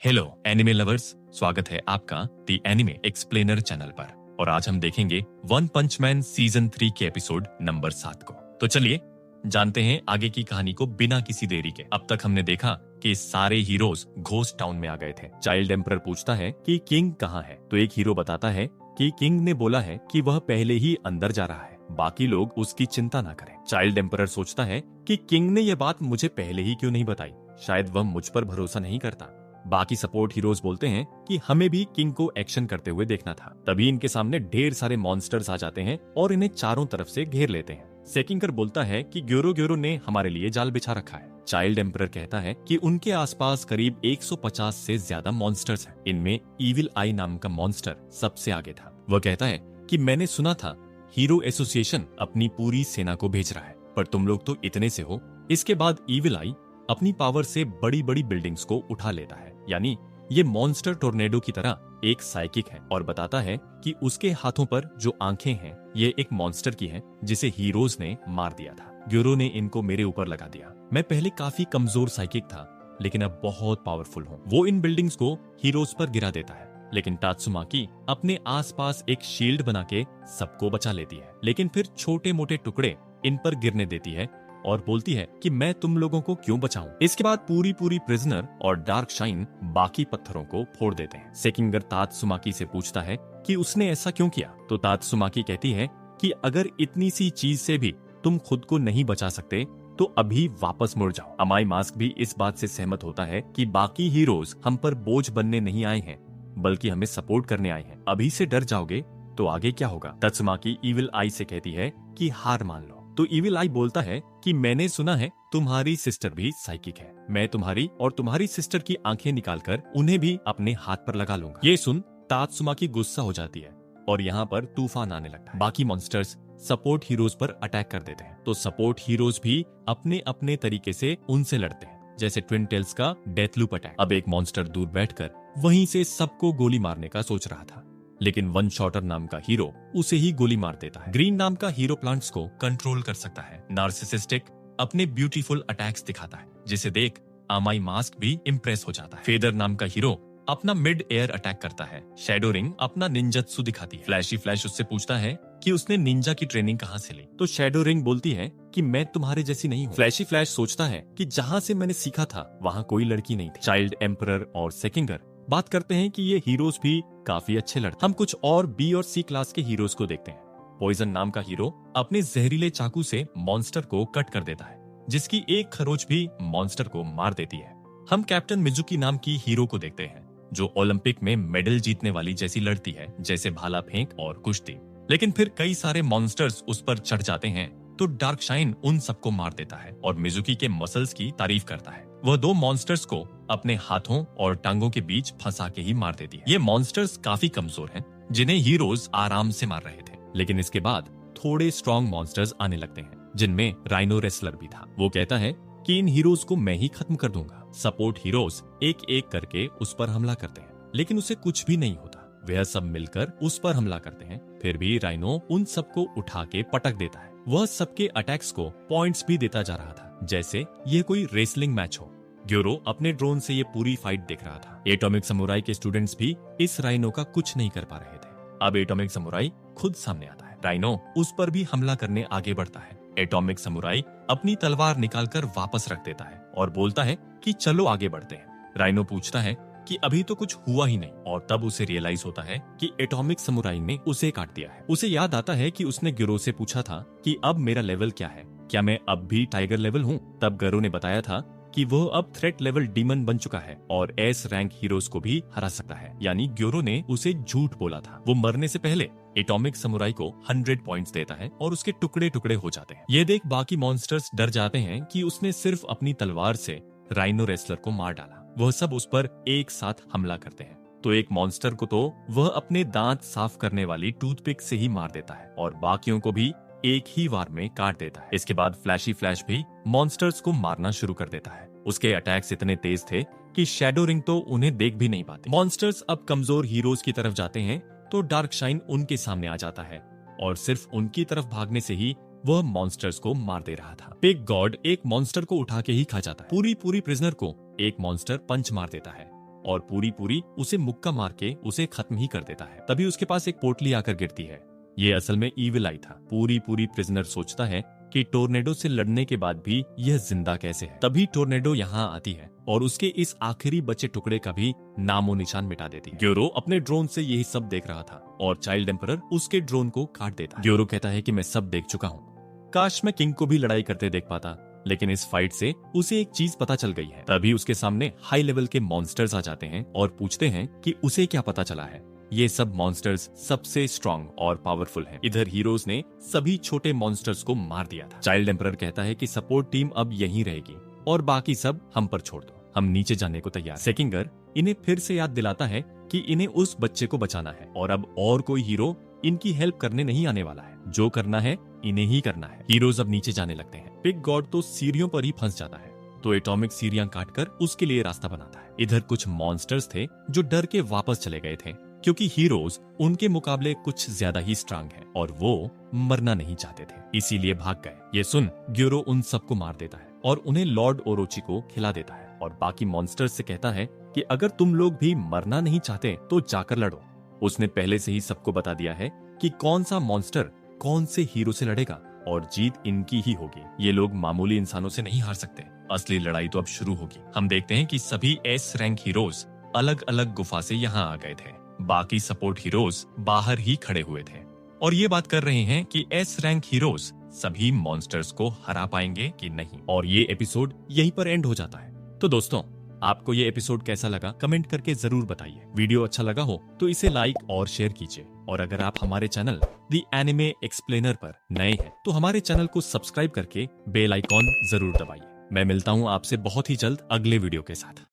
Hello anime lovers, स्वागत है आपका द एनिमे एक्सप्लेनर चैनल पर। और आज हम देखेंगे वन पंच मैन सीजन 3 के एपिसोड नंबर 7 को। तो चलिए जानते हैं आगे की कहानी को बिना किसी देरी के। अब तक हमने देखा कि सारे हीरोज घोस्ट टाउन में आ गए थे। चाइल्ड एम्परर पूछता है कि किंग कहाँ है, तो एक हीरो बताता है कि किंग ने बोला है कि वह पहले ही अंदर जा रहा है, बाकी लोग उसकी चिंता ना करें। चाइल्ड एम्परर सोचता है कि किंग ने यह बात मुझे पहले ही क्यों नहीं बताई, शायद वह मुझ पर भरोसा नहीं करता। बाकी सपोर्ट हीरोज बोलते हैं कि हमें भी किंग को एक्शन करते हुए देखना था। तभी इनके सामने ढेर सारे मॉन्स्टर्स आ जाते हैं और इन्हें चारों तरफ से घेर लेते हैं। सेकिंगर बोलता है कि ग्योरो ने हमारे लिए जाल बिछा रखा है। चाइल्ड एम्परर कहता है कि उनके आसपास करीब 150 से ज्यादा मॉन्स्टर्स हैं। इनमें इविल आई नाम का मॉन्स्टर सबसे आगे था। वह कहता है कि मैंने सुना था हीरो एसोसिएशन अपनी पूरी सेना को भेज रहा है, पर तुम लोग तो इतने से हो। इसके बाद इविल आई अपनी पावर से बड़ी बड़ी बिल्डिंग्स को उठा लेता है, यानी ये मॉन्स्टर टोर्नेडो की तरह एक साइकिक है, और बताता है कि उसके हाथों पर जो आंखें हैं ये एक मॉन्स्टर की हैं जिसे हीरोज ने मार दिया था। ग्योरो ने इनको मेरे ऊपर लगा दिया। मैं पहले काफी कमजोर साइकिक था, लेकिन अब बहुत पावरफुल हूँ। वो इन बिल्डिंग्स को हीरोज पर गिरा देता है, लेकिन तात्सुमाकी अपने आसपास एक शील्ड बना के सबको बचा लेती है, लेकिन फिर छोटे मोटे टुकड़े इन पर गिरने देती है और बोलती है कि मैं तुम लोगों को क्यों बचाऊं। इसके बाद पूरी प्रिजनर और डार्क शाइन बाकी पत्थरों को फोड़ देते हैं। सेकिंगर तात्सुमाकी से पूछता है कि उसने ऐसा क्यों किया, तो तात्सुमाकी कहती है कि अगर इतनी सी चीज से भी तुम खुद को नहीं बचा सकते तो अभी वापस मुड़ जाओ। अमाई मास्क भी इस बात से सहमत होता है कि बाकी हीरोज हम पर बोझ बनने नहीं आए हैं, बल्कि हमें सपोर्ट करने आए हैं। अभी से डर जाओगे तो आगे क्या होगा। तात्सुमाकी इविल आई से कहती है कि हार मान लो, तो इविल आई बोलता है कि मैंने सुना है तुम्हारी सिस्टर भी साइकिक है। मैं तुम्हारी और तुम्हारी सिस्टर की आंखें निकालकर उन्हें भी अपने हाथ पर लगा लूंगा। ये सुन तात्सुमाकी गुस्सा हो जाती है और यहाँ पर तूफान आने लगता है। बाकी मॉन्स्टर्स सपोर्ट हीरोज पर अटैक कर देते हैं, तो सपोर्ट हीरोज भी अपने अपने तरीके से उनसे लड़ते हैं, जैसे ट्विन टेल्स का डेथलूप अटैक। अब एक मॉन्स्टर दूर बैठकर वहीं से सबको गोली मारने का सोच रहा था, लेकिन वन शॉटर नाम का हीरो उसे ही गोली मार देता है। ग्रीन नाम का हीरो प्लांट्स को कंट्रोल कर सकता है। नार्सिसिस्टिक अपने ब्यूटीफुल अटैक्स दिखाता है, जिसे देख अमाई मास्क भी इम्प्रेस हो जाता है। फेदर नाम का हीरो अपना मिड एयर अटैक करता है। शैडो रिंग अपना निंजत्सु दिखाती है। फ्लैशी फ्लैश उससे पूछता है कि उसने निंजा की ट्रेनिंग कहाँ से ली, तो शैडो रिंग बोलती है कि मैं तुम्हारे जैसी नहीं हूँ। फ्लैशी फ्लैश सोचता है कि जहाँ से मैंने सीखा था वहाँ कोई लड़की नहीं थी। चाइल्ड एम्परर और सेकिंगर बात करते हैं कि ये हीरोज भी काफी अच्छे लड़ते। हम कुछ और बी और सी क्लास के हीरोज को देखते हैं। पॉइजन नाम का हीरो अपने जहरीले चाकू से मॉन्स्टर को कट कर देता है, जिसकी एक खरोच भी मॉन्स्टर को मार देती है। हम कैप्टन मिजुकी नाम की हीरो को देखते हैं, जो ओलंपिक में मेडल जीतने वाली जैसी लड़ती है, जैसे भाला फेंक और कुश्ती। लेकिन फिर कई सारे मॉन्स्टर्स उस पर चढ़ जाते हैं, तो डार्क शाइन उन सबको मार देता है और मिजुकी के मसल्स की तारीफ करता है। वह दो मॉन्स्टर्स को अपने हाथों और टांगों के बीच फंसा के ही मार देती है। ये मॉन्स्टर्स काफी कमजोर हैं, जिन्हें हीरोज आराम से मार रहे थे। लेकिन इसके बाद थोड़े स्ट्रॉन्ग मॉन्स्टर्स आने लगते हैं, जिनमें राइनो रेसलर भी था। वो कहता है कि इन हीरोज को मैं ही खत्म कर दूंगा। सपोर्ट हीरोज एक एक करके उस पर हमला करते हैं, लेकिन उसे कुछ भी नहीं होता। वह सब मिलकर उस पर हमला करते हैं, फिर भी राइनो उन सबको उठा के पटक देता है। वह सबके अटैक्स को पॉइंट्स भी देता जा रहा था, जैसे ये कोई रेसलिंग मैच हो। ग्योरो अपने ड्रोन से ये पूरी फाइट देख रहा था। एटॉमिक समुराई के स्टूडेंट्स भी इस राइनो का कुछ नहीं कर पा रहे थे। अब एटॉमिक समुराई खुद सामने आता है। राइनो उस पर भी हमला करने आगे बढ़ता है। एटॉमिक समुराई अपनी तलवार निकालकर वापस रख देता है और बोलता है कि चलो आगे बढ़ते हैं। राइनो पूछता है कि अभी तो कुछ हुआ ही नहीं, और तब उसे रियलाइज होता है कि एटॉमिक समुराई ने उसे काट दिया है। उसे याद आता है कि उसने ग्योरो से पूछा था कि अब मेरा लेवल क्या है, क्या मैं अब भी टाइगर लेवल हूँ। तब ग्योरो ने बताया था कि वो अब थ्रेट लेवल डीमन बन चुका है और एस रैंक हीरोज को भी हरा सकता है। यानी ग्योरो ने उसे झूठ बोला था। वो मरने से पहले एटॉमिक समुराई को 100 पॉइंट्स देता है और उसके टुकड़े टुकड़े हो जाते हैं। ये देख बाकी मॉन्स्टर्स डर जाते हैं कि उसने सिर्फ अपनी तलवार से राइनो रेसलर को मार डाला। वह सब उस पर एक साथ हमला करते हैं, तो एक मॉन्स्टर को तो वह अपने दांत साफ करने वाली टूथपिक से ही मार देता है और बाकियों को भी एक ही वार में काट देता है। इसके बाद फ्लैशी फ्लैश भी मॉन्स्टर्स को मारना शुरू कर देता है। उसके अटैक्स इतने तेज थे कि शैडो रिंग तो उन्हें देख भी नहीं पाते। मॉन्स्टर्स अब कमजोर हीरोज की तरफ जाते हैं, तो डार्क शाइन उनके सामने आ जाता है और सिर्फ उनकी तरफ भागने से ही वह मॉन्स्टर्स को मार दे रहा था। पिग गॉड एक मॉन्स्टर को उठा के ही खा जाता है। पूरी प्रिजनर को एक मॉन्स्टर पंच मार देता है और पूरी उसे मुक्का मार के उसे खत्म ही कर देता है। तभी उसके पास एक पोटली आकर गिरती है। ये असल में ईविल आई था। पूरी प्रिजनर सोचता है कि टोर्नेडो से लड़ने के बाद भी यह जिंदा कैसे है। तभी टोर्नेडो यहाँ आती है और उसके इस आखिरी बचे टुकड़े का भी नामो निशान मिटा देती है। ग्योरो अपने ड्रोन से यही सब देख रहा था और चाइल्ड एम्परर उसके ड्रोन को काट देता है। ग्योरो कहता है कि मैं सब देख चुका हूँ, काश मैं किंग को भी लड़ाई करते देख पाता, लेकिन इस फाइट से उसे एक चीज पता चल गई है। तभी उसके सामने हाई लेवल के मॉन्स्टर्स आ जाते हैं और पूछते हैं कि उसे क्या पता चला है। ये सब मॉन्स्टर्स सबसे स्ट्रॉन्ग और पावरफुल हैं। इधर हीरोज ने सभी छोटे मॉन्स्टर्स को मार दिया था। चाइल्ड एम्परर कहता है कि सपोर्ट टीम अब यहीं रहेगी और बाकी सब हम पर छोड़ दो, हम नीचे जाने को तैयार। सेकिंगर इन्हें फिर से याद दिलाता है कि इन्हें उस बच्चे को बचाना है और अब और कोई हीरो इनकी हेल्प करने नहीं आने वाला है। जो करना है इन्हें ही करना है। हीरोज अब नीचे जाने लगते हैं। पिग गॉड तो सीढ़ियों पर ही फंस जाता है, तो एटॉमिक सीढ़ियां काटकर उसके लिए रास्ता बनाता है। इधर कुछ मॉन्स्टर्स थे जो डर के वापस चले गए थे, क्योंकि हीरोज उनके मुकाबले कुछ ज्यादा ही स्ट्रांग हैं और वो मरना नहीं चाहते थे, इसीलिए भाग गए। ये सुन ग्योरो उन सबको मार देता है और उन्हें लॉर्ड ओरोची को खिला देता है और बाकी मॉन्स्टर्स से कहता है कि अगर तुम लोग भी मरना नहीं चाहते तो जाकर लड़ो। उसने पहले से ही सबको बता दिया है कि कौन सा मॉन्स्टर कौन से हीरो से लड़ेगा और जीत इनकी ही होगी। ये लोग मामूली इंसानों से नहीं हार सकते। असली लड़ाई तो अब शुरू होगी। हम देखते हैं कि सभी एस रैंक हीरोज अलग अलग गुफा से यहाँ आ गए थे। बाकी सपोर्ट हीरोज बाहर ही खड़े हुए थे और ये बात कर रहे हैं कि एस रैंक हीरोज सभी मॉन्स्टर्स को हरा पाएंगे कि नहीं। और ये एपिसोड यहीं पर एंड हो जाता है। तो दोस्तों, आपको ये एपिसोड कैसा लगा कमेंट करके जरूर बताइए। वीडियो अच्छा लगा हो तो इसे लाइक और शेयर कीजिए और अगर आप हमारे चैनल द एनिमे एक्सप्लेनर पर नए हैं तो हमारे चैनल को सब्सक्राइब करके बेल आइकॉन जरूर दबाइए। मैं मिलता हूँ आपसे बहुत ही जल्द अगले वीडियो के साथ।